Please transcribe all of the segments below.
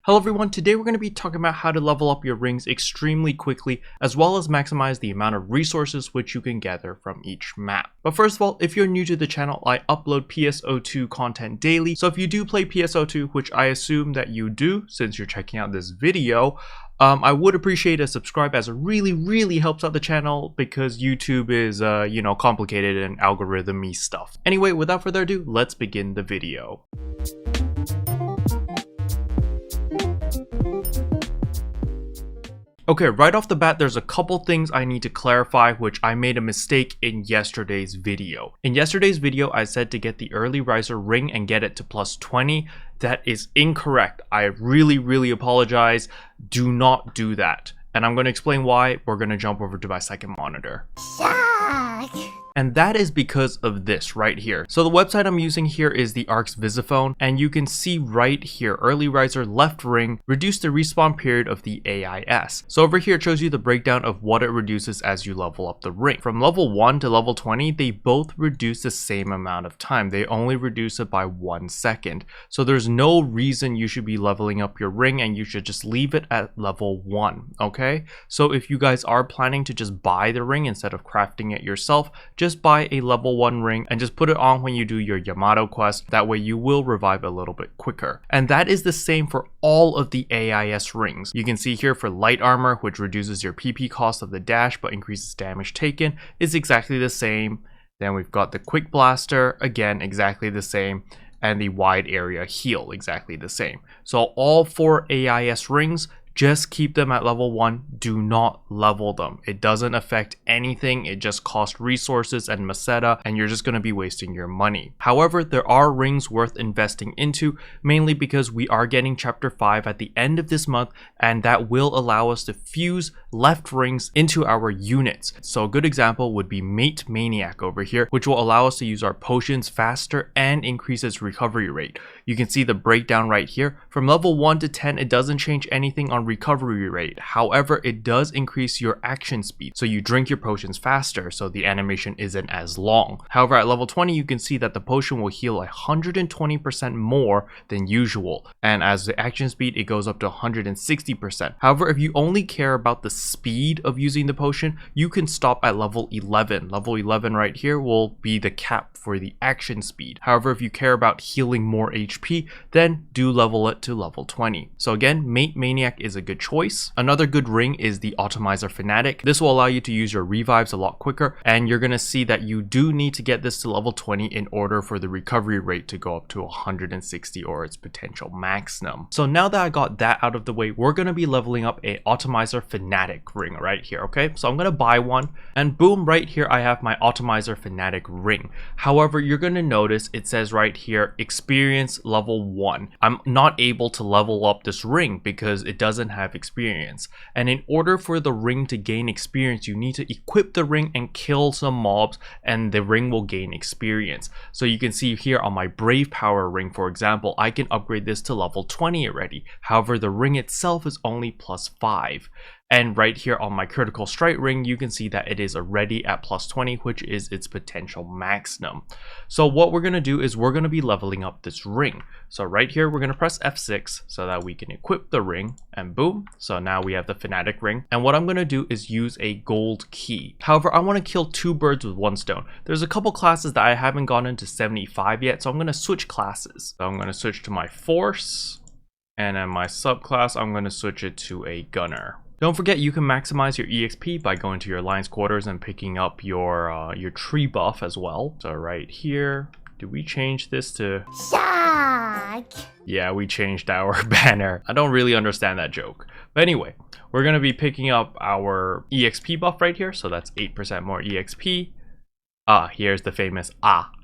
Hello everyone, today we're going to be talking about how to level up your rings extremely quickly as well as maximize the amount of resources which you can gather from each map. But first of all, if you're new to the channel, I upload PSO2 content daily, so if you do play PSO2, which I assume that you do since you're checking out this video, I would appreciate a subscribe as it really helps out the channel because YouTube is, complicated and algorithm-y stuff. Anyway, without further ado, let's begin the video. Okay, right off the bat, there's a couple things I need to clarify, which I made a mistake in yesterday's video. In yesterday's video, I said to get the early riser ring and get it to plus 20. That is incorrect. I really apologize. Do not do that. And I'm going to explain why. We're going to jump over to my second monitor. Shock! And that is because of this right here. So the website I'm using here is the Ark's Visiphone, and you can see right here, early riser left ring, reduce the respawn period of the AIS. So over here it shows you the breakdown of what it reduces as you level up the ring. From level 1 to level 20, they both reduce the same amount of time. They only reduce it by 1 second. So there's no reason you should be leveling up your ring, and you should just leave it at level 1, okay? So if you guys are planning to just buy the ring instead of crafting it yourself, just buy a level 1 ring and just put it on when you do your Yamato quest. That way you will revive a little bit quicker. And that is the same for all of the AIS rings. You can see here for light armor, which reduces your PP cost of the dash but increases damage taken, is exactly the same. Then we've got the quick blaster, again exactly the same, and the wide area heal, exactly the same. So all 4 AIS rings, just keep them at level 1, do not level them. It doesn't affect anything, it just costs resources and Meseta, and you're just going to be wasting your money. However, there are rings worth investing into, mainly because we are getting chapter 5 at the end of this month, and that will allow us to fuse left rings into our units. So a good example would be Mate Maniac over here, which will allow us to use our potions faster and increase its recovery rate. You can see the breakdown right here. From level 1 to 10, it doesn't change anything on recovery rate. However, it does increase your action speed, so you drink your potions faster, so the animation isn't as long. However, at level 20, you can see that the potion will heal 120% more than usual, and as the action speed, it goes up to 160%. However, if you only care about the speed of using the potion, you can stop at level 11. Level 11 right here will be the cap for the action speed. However, if you care about healing more HP, then do level it to level 20. So again, Mate Maniac is a good choice. Another good ring is the Optimizer Fanatic. This will allow you to use your revives a lot quicker, and you're going to see that you do need to get this to level 20 in order for the recovery rate to go up to 160 or its potential maximum. So now that I got that out of the way, we're going to be leveling up a Optimizer Fanatic ring right here, okay? So I'm going to buy one, and boom, right here I have my Optimizer Fanatic ring. However, you're going to notice it says right here, experience level 1. I'm not able to level up this ring because it doesn't have experience, and in order for the ring to gain experience, you need to equip the ring and kill some mobs, and the ring will gain experience. So you can see here on my Brave Power ring, for example, I can upgrade this to level 20 already. However, the ring itself is only plus 5. And right here on my Critical Strike ring, you can see that it is already at plus 20, which is its potential maximum. So what we're going to do is we're going to be leveling up this ring. So right here, we're going to press F6 so that we can equip the ring, and boom. So now we have the Fanatic ring. And what I'm going to do is use a gold key. However, I want to kill 2 birds with 1 stone. There's a couple classes that I haven't gone into 75 yet, so I'm going to switch classes. So I'm going to switch to my Force, and in my subclass, I'm going to switch it to a Gunner. Don't forget, you can maximize your EXP by going to your Alliance quarters and picking up your tree buff as well. So right here, do we change this to Shock? Yeah, we changed our banner. I don't really understand that joke. But anyway, we're going to be picking up our EXP buff right here. So that's 8% more EXP. Here's the famous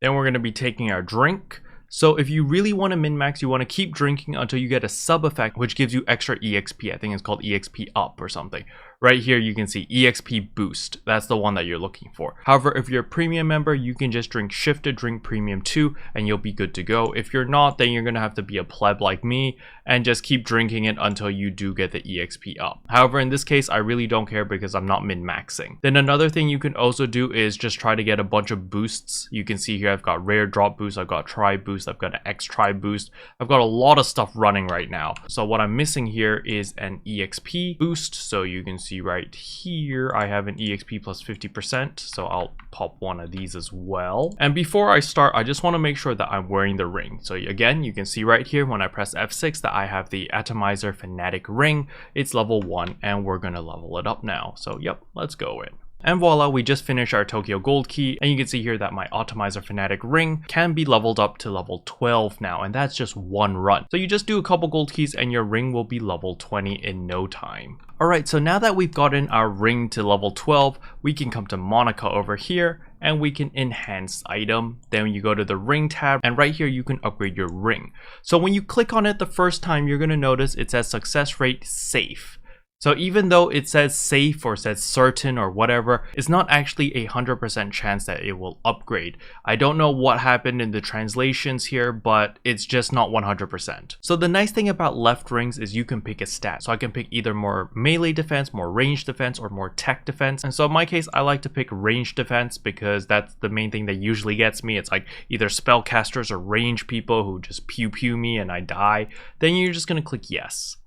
Then we're going to be taking our drink. So if you really want to min-max, you want to keep drinking until you get a sub effect, which gives you extra EXP. I think it's called EXP up or something. Right here you can see EXP boost. That's the one that you're looking for. However, if you're a premium member, you can just drink shift to drink premium 2 and you'll be good to go. If you're not, then you're gonna have to be a pleb like me and just keep drinking it until you do get the EXP up. However, in this case, I really don't care because I'm not min-maxing. Then another thing you can also do is just try to get a bunch of boosts. You can see here I've got rare drop boost, I've got try boost, I've got an X try boost. I've got a lot of stuff running right now. So what I'm missing here is an EXP boost. So you can see right here I have an EXP plus 50%. So I'll pop one of these as well. And before I start, I just want to make sure that I'm wearing the ring. So again, you can see right here when I press F6 that I have the Atomizer Fanatic ring. It's level 1 and we're gonna level it up now. So yep, let's go in. And voila, we just finished our Tokyo Gold Key, and you can see here that my Atomizer Fanatic ring can be leveled up to level 12 now, and that's just one run. So you just do a couple gold keys and your ring will be level 20 in no time. Alright, so now that we've gotten our ring to level 12, we can come to Monica over here, and we can enhance item. Then you go to the ring tab, and right here you can upgrade your ring. So when you click on it the first time, you're going to notice it says success rate safe. So even though it says safe or says certain or whatever, it's not actually 100% chance that it will upgrade. I don't know what happened in the translations here, but it's just not 100%. So the nice thing about left rings is you can pick a stat. So I can pick either more melee defense, more range defense, or more tech defense. And so in my case, I like to pick range defense because that's the main thing that usually gets me. It's like either spellcasters or range people who just pew pew me and I die. Then you're just gonna click yes.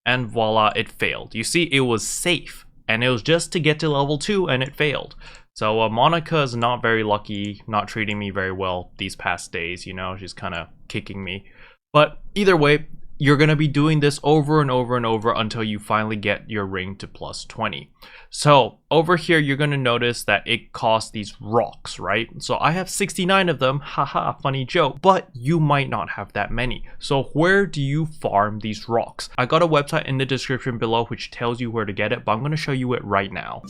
And voila, it failed. You see, it was safe, and it was just to get to level 2, and it failed. So Monica is not very lucky, not treating me very well these past days, you know, she's kind of kicking me. But either way, you're going to be doing this over and over and over until you finally get your ring to plus 20. So over here, you're going to notice that it costs these rocks, right? So I have 69 of them, haha, funny joke, but you might not have that many. So where do you farm these rocks? I got a website in the description below which tells you where to get it, but I'm going to show you it right now.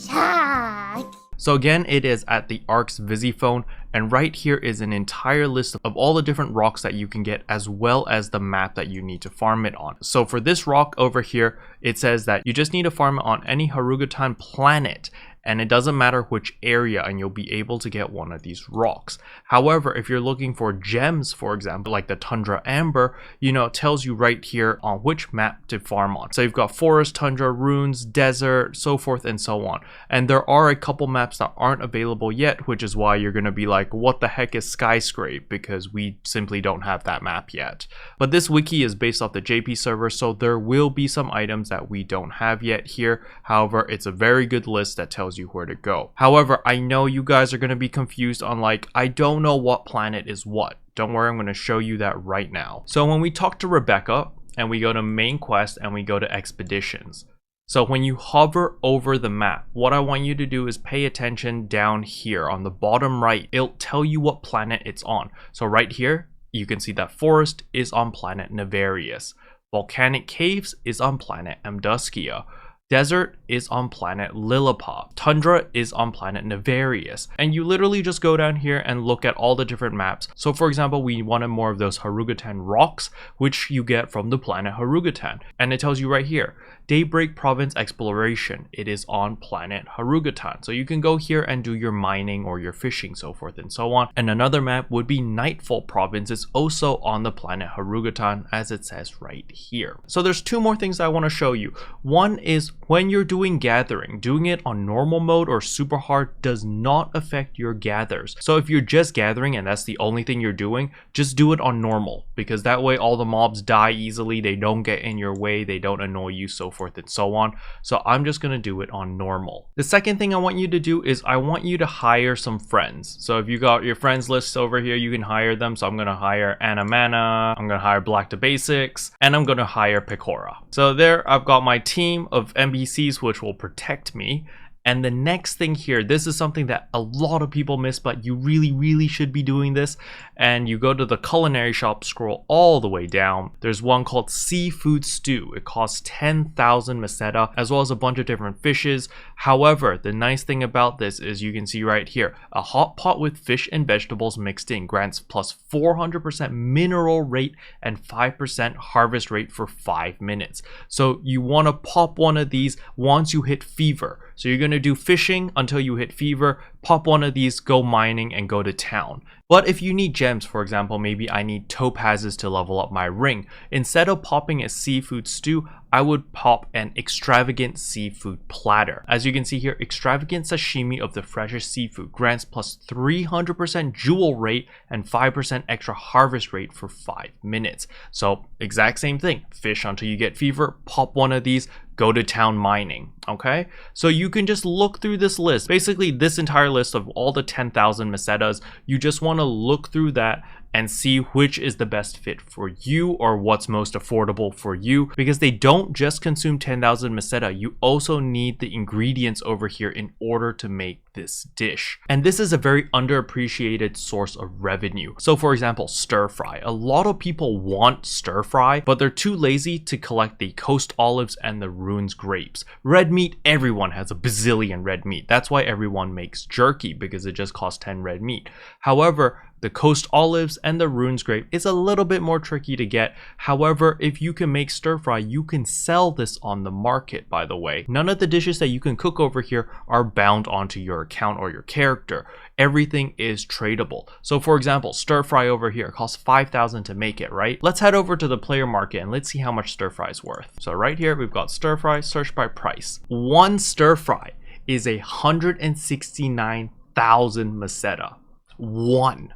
So again, it is at the Arx Visiphone, and right here is an entire list of all the different rocks that you can get, as well as the map that you need to farm it on. So for this rock over here, it says that you just need to farm it on any Harugutan planet, and it doesn't matter which area, and you'll be able to get one of these rocks. However, if you're looking for gems, for example, like the Tundra Amber, you know, it tells you right here on which map to farm on. So you've got forest, tundra, ruins, desert, so forth and so on. And there are a couple maps that aren't available yet, which is why you're going to be like, what the heck is Skyscrape? Because we simply don't have that map yet. But this wiki is based off the JP server, so there will be some items that we don't have yet here. However, it's a very good list that tells you where to go. However, I know you guys are going to be confused on like, I don't know what planet is what. Don't worry, I'm going to show you that right now. So when we talk to Rebecca and we go to main quest and we go to expeditions. So when you hover over the map, what I want you to do is pay attention down here on the bottom right. It'll tell you what planet it's on. So right here, you can see that forest is on planet Navarius. Volcanic caves is on planet Amduskia. Desert is on planet Lillipop. Tundra is on planet Navarius. And you literally just go down here and look at all the different maps. So for example, we wanted more of those Harugutan rocks, which you get from the planet Harugutan. And it tells you right here, Daybreak Province Exploration. It is on planet Harugutan. So you can go here and do your mining or your fishing, so forth and so on. And another map would be Nightfall Province. It's also on the planet Harugutan, as it says right here. So there's two more things I want to show you. One is when you're doing gathering, doing it on normal mode or super hard does not affect your gathers. So if you're just gathering and that's the only thing you're doing, just do it on normal, because that way all the mobs die easily, they don't get in your way, they don't annoy you, so forth and so on. So I'm just gonna do it on normal. The second thing I want you to do is I want you to hire some friends. So if you got your friends list over here, you can hire them. So I'm gonna hire Anna Mana, I'm gonna hire Black to Basics, and I'm gonna hire Pecora. So there I've got my team of NPCs which will protect me, And the next thing here, this is something that a lot of people miss, but you really should be doing this. And you go to the culinary shop, scroll all the way down. There's one called seafood stew. It costs 10,000 meseta, as well as a bunch of different fishes. However, the nice thing about this is you can see right here, a hot pot with fish and vegetables mixed in grants plus 400% mineral rate and 5% harvest rate for 5 minutes. So you want to pop one of these once you hit fever. So you're going to do fishing until you hit fever, pop one of these, go mining, and go to town. But if you need gems, for example, maybe I need topazes to level up my ring, instead of popping a seafood stew, I would pop an extravagant seafood platter. As you can see here, extravagant sashimi of the freshest seafood grants plus 300% jewel rate and 5% extra harvest rate for 5 minutes. So exact same thing, fish until you get fever, pop one of these, go to town mining. Okay, so you can just look through this list, basically this entire list of all the 10,000 mesetas. You just want to look through that and see which is the best fit for you or what's most affordable for you, because they don't just consume 10,000 meseta, you also need the ingredients over here in order to make this dish. And this is a very underappreciated source of revenue. So for example, stir fry. A lot of people want stir fry, but they're too lazy to collect the coast olives and the ruins grapes. Red meat, everyone has a bazillion red meat. That's why everyone makes jerky, because it just costs 10 red meat. However, the coast olives and the ruins grape is a little bit more tricky to get. However, if you can make stir fry, you can sell this on the market, by the way. None of the dishes that you can cook over here are bound onto your account or your character. Everything is tradable. So for example, stir fry over here costs 5,000 to make it, right? Let's head over to the player market and let's see how much stir fry is worth. So right here, we've got stir fry, search by price. One stir fry is 169,000 meseta. One.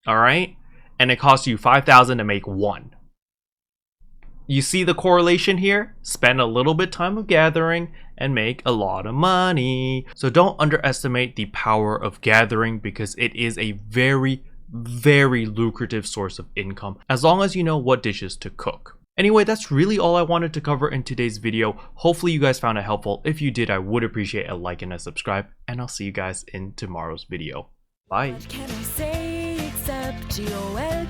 All right, and it costs you 5,000 to make one. You see the correlation here? Spend a little bit time of gathering and make a lot of money. So don't underestimate the power of gathering, because it is a very lucrative source of income, as long as you know what dishes to cook. Anyway, that's really all I wanted to cover in today's video. Hopefully you guys found it helpful. If you did, I would appreciate a like and a subscribe, and I'll see you guys in tomorrow's video. Bye. What can I say except you're welcome?